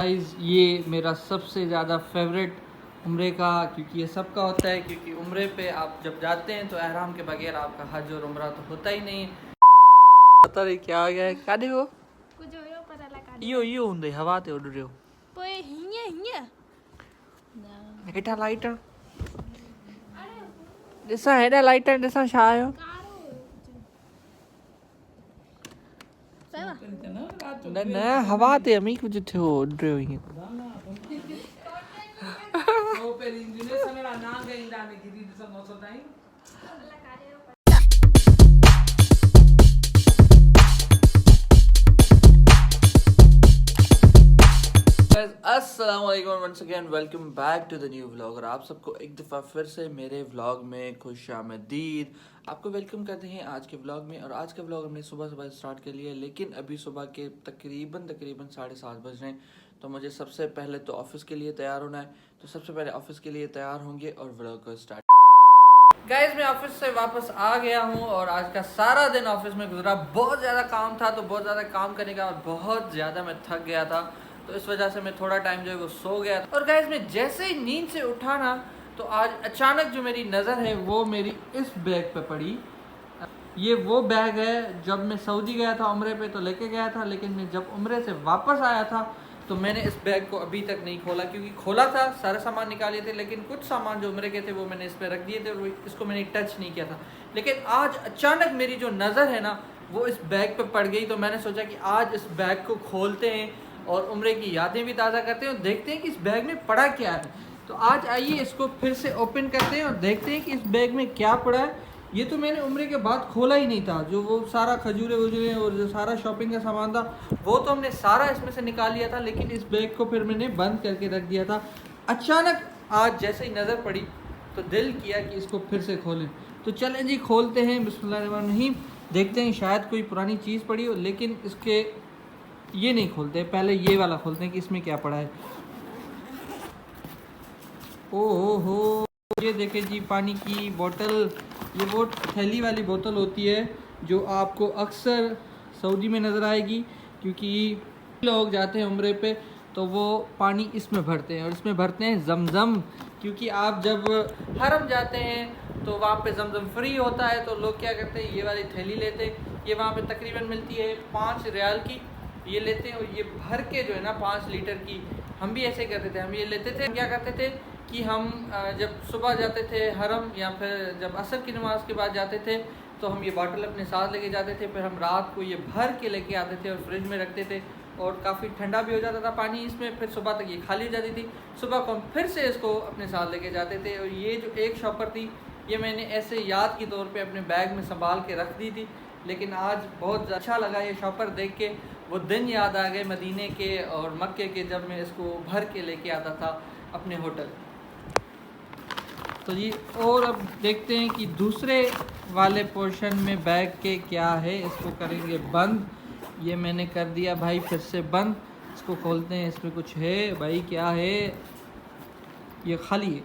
Guys ये मेरा सबसे ज़्यादा फेवरेट उम्रे का, क्योंकि ये सबका होता है। क्योंकि उम्रे पे आप जब जाते हैं तो एहराम के बगैर आपका हज और उम्रा तो होता ही नहीं। पता नहीं क्या आ गया है कादे हो यो यो हुंदे हवा ते उड़ रहे हो हेठा लाइटर ॾिसां हेॾा लाइटर ॾिसां छा आयो न न हवा ते अमी कुछ थियो उड़ रहियो हीअं अस्सलाम वालेकुम once again welcome back to the new vlog. और आप सबको एक दफ़ा फिर से मेरे व्लॉग में खुशामदीद। आपको वेलकम करते हैं आज के व्लॉग में। और आज का व्लॉग हमने सुबह सुबह स्टार्ट कर लिया है, लेकिन अभी सुबह के तकरीबन 7:30 बज रहे हैं। तो मुझे सबसे पहले तो ऑफिस के लिए तैयार होना है, तो सबसे पहले ऑफिस के लिए तैयार होंगे और व्लॉग को स्टार्ट। गाइस मैं ऑफिस से वापस आ गया हूँ और आज का सारा दिन ऑफिस में गुजरा। बहुत ज़्यादा काम था, तो बहुत ज़्यादा काम करने का और बहुत ज़्यादा मैं थक गया था, तो इस वजह से मैं थोड़ा टाइम जो है वो सो गया था। और गाइस मैं जैसे ही नींद से उठा ना, तो आज अचानक जो मेरी नज़र है वो मेरी इस बैग पे पड़ी। ये वो बैग है जब मैं सऊदी गया था उम्रे पे तो लेके गया था, लेकिन मैं जब उम्रे से वापस आया था तो मैंने इस बैग को अभी तक नहीं खोला। क्योंकि खोला था, सारे सामान निकाले थे, लेकिन कुछ सामान जो उम्रे के थे वो मैंने इस पर रख दिए थे और इसको मैंने टच नहीं किया था। लेकिन आज अचानक मेरी जो नज़र है ना वो इस बैग पे पड़ गई, तो मैंने सोचा कि आज इस बैग को खोलते हैं और उम्रे की यादें भी ताज़ा करते हैं और देखते हैं कि इस बैग में पड़ा क्या है। तो आज आइए इसको फिर से ओपन करते हैं और देखते हैं कि इस बैग में क्या पड़ा है। ये तो मैंने उम्रे के बाद खोला ही नहीं था। जो वो सारा खजूरे वजूरे और जो सारा शॉपिंग का सामान था वो तो हमने सारा इसमें से निकाल लिया था, लेकिन इस बैग को फिर मैंने बंद करके रख दिया था। अचानक आज जैसे ही नज़र पड़ी तो दिल किया कि इसको फिर से खोलें। तो चलें जी खोलते हैं, बिस्मिल्लाहिर्रहमानिर्रहीम। देखते हैं शायद कोई पुरानी चीज़ पड़ी हो, लेकिन इसके ये नहीं खोलते, पहले ये वाला खोलते हैं कि इसमें क्या पड़ा है। ओहो हो, ये देखें जी पानी की बोतल। ये वो थैली वाली बोतल होती है जो आपको अक्सर सऊदी में नज़र आएगी, क्योंकि लोग जाते हैं उम्रे पे तो वो पानी इसमें भरते हैं और इसमें भरते हैं जमज़म। क्योंकि आप जब हरम जाते हैं तो वहाँ पे जमज़म फ्री होता है, तो लोग क्या करते हैं ये वाली थैली लेते हैं। ये वहाँ पे तकरीबन मिलती है 5 रियाल की, ये लेते हैं और ये भर के जो है ना 5 लीटर की। हम भी ऐसे करते थे, हम ये लेते थे। क्या करते थे कि हम जब सुबह जाते थे हरम या फिर जब असर की नमाज़ के बाद जाते थे तो हम ये बॉटल अपने साथ लेके जाते थे। फिर हम रात को ये भर के लेके आते थे और फ्रिज में रखते थे और काफ़ी ठंडा भी हो जाता था पानी इसमें। फिर सुबह तक ये खाली हो जाती थी, सुबह को हम फिर से इसको अपने साथ लेके जाते थे। और ये जो एक शॉपर थी ये मैंने ऐसे याद के तौर पे अपने बैग में संभाल के रख दी थी। लेकिन आज बहुत अच्छा लगा ये शॉपर देख के, वो दिन याद आ गए मदीने के और मक्के के, जब मैं इसको भर के लेके आता था अपने होटल। तो जी और अब देखते हैं कि दूसरे वाले पोर्शन में बैग के क्या है। इसको करेंगे बंद। ये मैंने कर दिया भाई फिर से बंद। इसको खोलते हैं, इसमें कुछ है भाई, क्या है? ये खाली है,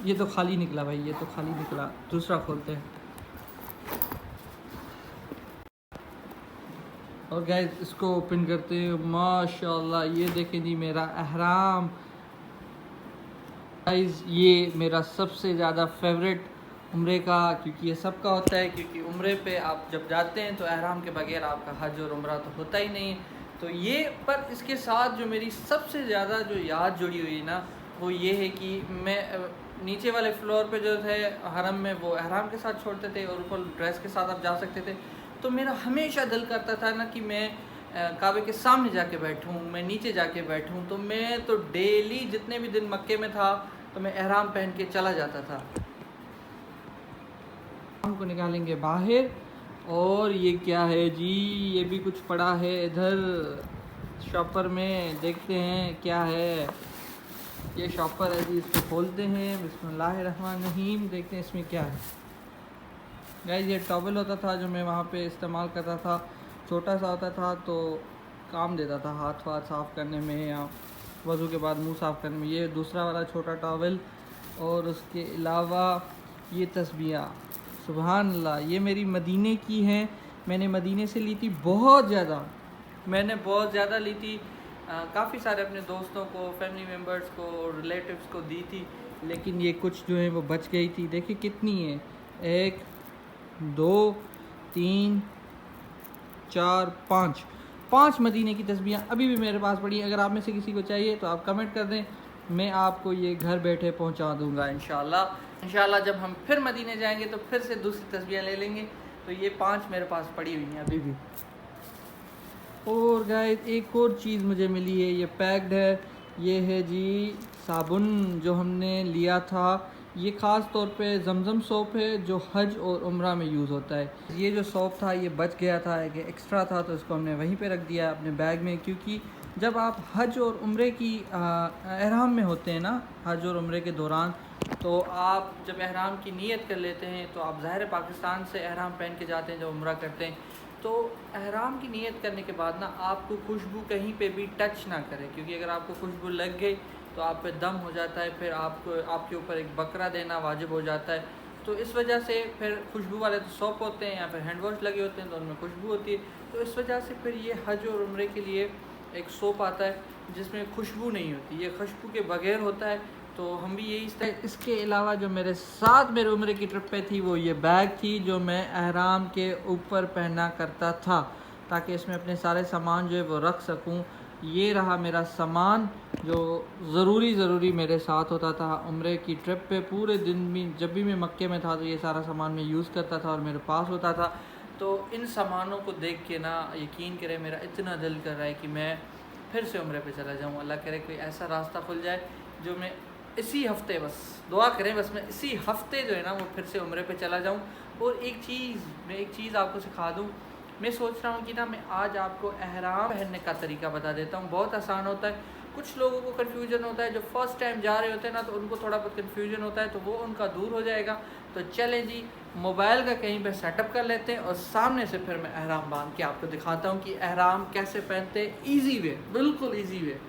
ये तो खाली निकला भाई, ये तो खाली निकला। दूसरा खोलते हैं और गाइस इसको ओपन करते हैं। माशाल्लाह ये देखें जी मेरा एहराम। गाइस ये मेरा सबसे ज़्यादा फेवरेट उम्रे का, क्योंकि ये सबका होता है। क्योंकि उम्रे पे आप जब जाते हैं तो एहराम के बगैर आपका हज और उम्रा तो होता ही नहीं। तो ये पर इसके साथ जो मेरी सबसे ज़्यादा जो याद जुड़ी हुई ना वो ये है कि मैं नीचे वाले फ्लोर पे जो थे हरम में वो एहराम के साथ छोड़ते थे और ऊपर ड्रेस के साथ आप जा सकते थे। तो मेरा हमेशा दिल करता था ना कि मैं काबे के सामने जाके बैठूं, मैं नीचे जाके बैठूं। तो मैं तो डेली जितने भी दिन मक्के में था तो मैं एहराम पहन के चला जाता था। हम को निकालेंगे बाहर। और ये क्या है जी, ये भी कुछ पड़ा है इधर शॉपर में, देखते हैं क्या है। ये शॉपर है जी, इसको खोलते हैं, बिस्मिल्लाहिर्रहमानिर्रहीम। देखते हैं इसमें क्या है। गाइस ये टॉवल होता था जो मैं वहाँ पे इस्तेमाल करता था, छोटा सा होता था तो काम देता था हाथ वाथ साफ़ करने में या वज़ू के बाद मुंह साफ़ करने में। ये दूसरा वाला छोटा टॉवल और उसके अलावा ये तस्बीहां, सुभान अल्लाह, ये मेरी मदीने की हैं। मैंने मदीने से ली थी बहुत ज़्यादा, मैंने बहुत ज़्यादा ली थी। काफ़ी सारे अपने दोस्तों को, फैमिली मेम्बर्स को, रिलेटिव्स को दी थी, लेकिन ये कुछ जो है वो बच गई थी। देखिए कितनी है, 1 2 3 4 5 5 मदीने की तस्बीहें अभी भी मेरे पास पड़ी हैं। अगर आप में से किसी को चाहिए तो आप कमेंट कर दें, मैं आपको ये घर बैठे पहुंचा दूंगा इंशाल्लाह। जब हम फिर मदीने जाएंगे तो फिर से दूसरी तस्बीहें ले लेंगे। तो ये 5 मेरे पास पड़ी हुई हैं अभी भी। और गाइस एक और चीज़ मुझे मिली है, ये पैक्ड है। ये है जी साबुन जो हमने लिया था। ये ख़ास तौर पे जमज़म सोप है जो हज और उम्रा में यूज़ होता है। ये जो सोप था ये बच गया था, एक एक्स्ट्रा था, तो इसको हमने वहीं पे रख दिया अपने बैग में, क्योंकि जब आप हज और उम्रे की एहराम में होते हैं ना, हज और उम्रे के दौरान, तो आप जब एहराम की नीयत कर लेते हैं तो आप ज़ाहिर पाकिस्तान से एहराम पहन के जाते हैं जब उम्रा करते हैं, तो एहराम की नीयत करने के बाद ना आपको खुशबू कहीं पे भी टच ना करे, क्योंकि अगर आपको खुशबू लग गई तो आप पे दम हो जाता है, फिर आपको आपके ऊपर एक बकरा देना वाजिब हो जाता है। तो इस वजह से फिर खुशबू वाले तो सोप होते हैं या फिर हैंड वॉश लगे होते हैं तो उनमें खुशबू होती है। तो इस वजह से फिर ये हज और उम्रे के लिए एक सोप आता है जिसमें खुशबू नहीं होती, ये खुशबू के बगैर होता है। तो हम भी यही। इसके अलावा जो मेरे साथ मेरे उम्र की ट्रिप पे थी वो ये बैग थी जो मैं एहराम के ऊपर पहना करता था, ताकि इसमें अपने सारे सामान जो है वो रख सकूं। ये रहा मेरा सामान जो ज़रूरी मेरे साथ होता था उम्रे की ट्रिप पे। पूरे दिन भी जब भी मैं मक्के में था तो ये सारा सामान मैं यूज़ करता था और मेरे पास होता था। तो इन सामानों को देख के ना यकीन करें मेरा इतना दिल कर रहा है कि मैं फिर से उम्रे पे चला जाऊँ। अल्लाह करे कोई ऐसा रास्ता खुल जाए जो मैं इसी हफ्ते, बस दुआ करें, बस मैं इसी हफ्ते जो है ना वो फिर से उम्रे पे चला जाऊँ। और एक चीज़ आपको सिखा दूँ। मैं सोच रहा हूँ कि ना मैं आज आपको एहराम पहनने का तरीका बता देता हूँ। बहुत आसान होता है। कुछ लोगों को कन्फ्यूजन होता है, जो फर्स्ट टाइम जा रहे होते हैं ना, तो उनको थोड़ा बहुत कन्फ्यूजन होता है, तो वो उनका दूर हो जाएगा। तो चलें जी, मोबाइल का कहीं पे सेटअप कर लेते हैं और सामने से फिर मैं एहराम बांध के आपको दिखाता हूँ कि एहराम कैसे पहनते हैं। ईजी वे, बिल्कुल ईजी वे।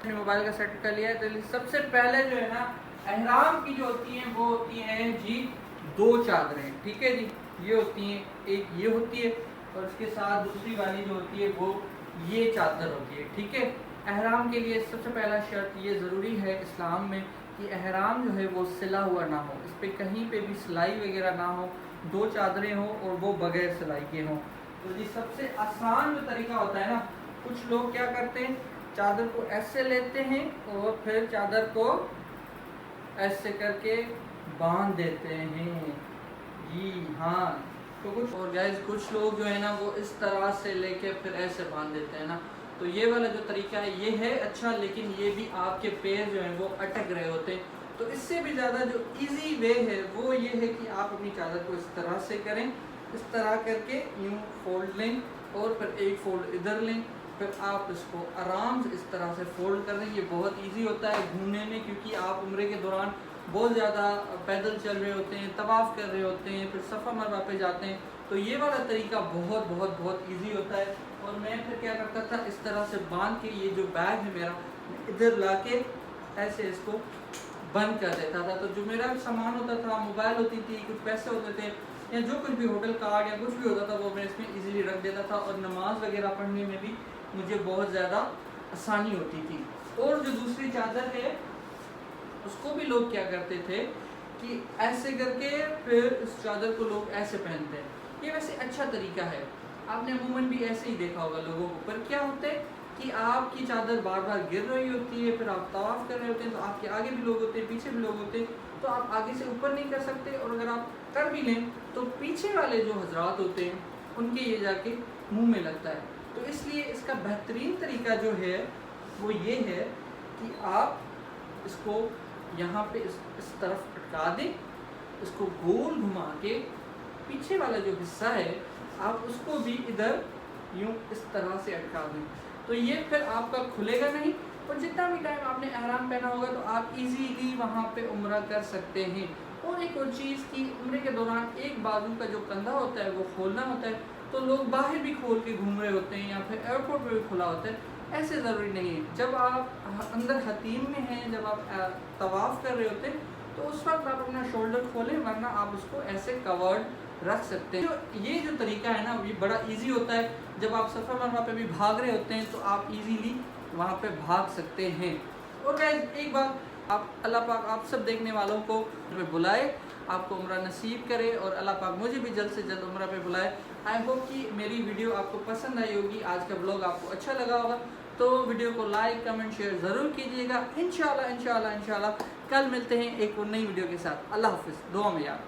मोबाइल का सेट कर लिया है, तो सबसे पहले जो है ना एहराम की जो होती हैं वो होती हैं जी 2 चादरें, ठीक है जी। ये होती हैं, एक ये होती है और उसके साथ दूसरी वाली जो होती है वो ये चादर होती है, ठीक है। एहराम के लिए सबसे पहला शर्त ये ज़रूरी है इस्लाम में कि एहराम जो है वो सिला हुआ ना हो, इस पर कहीं पे भी सिलाई वगैरह ना हो, 2 चादरें हों और वो बगैर सिलाई के हों। तो जी सबसे आसान जो तरीका होता है ना, कुछ लोग क्या करते हैं, चादर को ऐसे लेते हैं और फिर चादर को ऐसे करके बांध देते हैं जी, हाँ। तो कुछ लोग जो है ना वो इस तरह से लेके फिर ऐसे बांध देते हैं ना। तो ये वाला जो तरीका है ये है अच्छा, लेकिन ये भी आपके पैर जो हैं वो अटक रहे होते हैं। तो इससे भी ज़्यादा जो इजी वे है वो ये है कि आप अपनी चादर को इस तरह से करें, इस तरह करके यूँ फोल्ड लें और फिर एक फोल्ड इधर लें, फिर आप इसको आराम से इस तरह से फोल्ड कर दें। ये बहुत इजी होता है घूमने में, क्योंकि आप उम्रे के दौरान बहुत ज़्यादा पैदल चल रहे होते हैं, तवाफ़ कर रहे होते हैं, फिर सफ़ा मरवा पे जाते हैं। तो ये वाला तरीका बहुत इजी होता है। और मैं फिर क्या करता था, इस तरह से बांध के ये जो बैग है मेरा इधर ला के ऐसे इसको बंद कर देता था। तो जो मेरा सामान होता था, मोबाइल होती थी, कुछ पैसे होते थे या जो कुछ भी होटल कार्ड या कुछ भी होता था, वो मैं इसमें इजीली रख देता था और नमाज वगैरह पढ़ने में भी मुझे बहुत ज़्यादा आसानी होती थी। और जो दूसरी चादर है उसको भी लोग क्या करते थे कि ऐसे करके फिर इस चादर को लोग ऐसे पहनते हैं। ये वैसे अच्छा तरीका है, आपने अमूमन भी ऐसे ही देखा होगा लोगों को। पर क्या होता है कि आपकी चादर बार बार गिर रही होती है, फिर आप तवाफ़ कर रहे होते हैं, तो आपके आगे भी लोग होते हैं, पीछे भी लोग होते हैं, तो आप आगे से ऊपर नहीं कर सकते। और अगर आप कर भी लें तो पीछे वाले जो हजरात होते हैं उनके ये जाके मुँह में लगता है। तो इसलिए इसका बेहतरीन तरीका जो है वो ये है कि आप इसको यहाँ पे इस तरफ अटका दें, इसको गोल घुमा के पीछे वाला जो हिस्सा है आप उसको भी इधर यूँ इस तरह से अटका दें। तो ये फिर आपका खुलेगा नहीं और जितना भी टाइम आपने एहराम पहना होगा तो आप इजीली वहाँ पे उम्रा कर सकते हैं। और एक और चीज़ कि उम्रे के दौरान एक बाजू का जो कंधा होता है वो खोलना होता है, तो लोग बाहर भी खोल के घूम रहे होते हैं या फिर एयरपोर्ट पे भी खुला होता है। ऐसे ज़रूरी नहीं है। जब आप अंदर हतीम में हैं, जब आप तवाफ़ कर रहे होते हैं, तो उस वक्त आप अपना शोल्डर खोलें, वरना आप उसको ऐसे कवर्ड रख सकते हैं। तो ये जो तरीका है ना ये बड़ा इजी होता है। जब आप सफ़र मरवा पे भी भाग रहे होते हैं तो आप इजीली वहाँ पे भाग सकते हैं। और गाइस एक बात, आप अल्लाह पाक आप सब देखने वालों को बुलाए, आपको उम्रा नसीब करे और अल्लाह पाक मुझे भी जल्द से जल्द उम्रा पे बुलाए। आई होप कि मेरी वीडियो आपको पसंद आई होगी, आज का ब्लॉग आपको अच्छा लगा होगा। तो वीडियो को लाइक कमेंट शेयर ज़रूर कीजिएगा। इंशाल्लाह इंशाल्लाह इंशाल्लाह कल मिलते हैं एक और नई वीडियो के साथ। अल्लाह हाफिज़, दुआ में याद।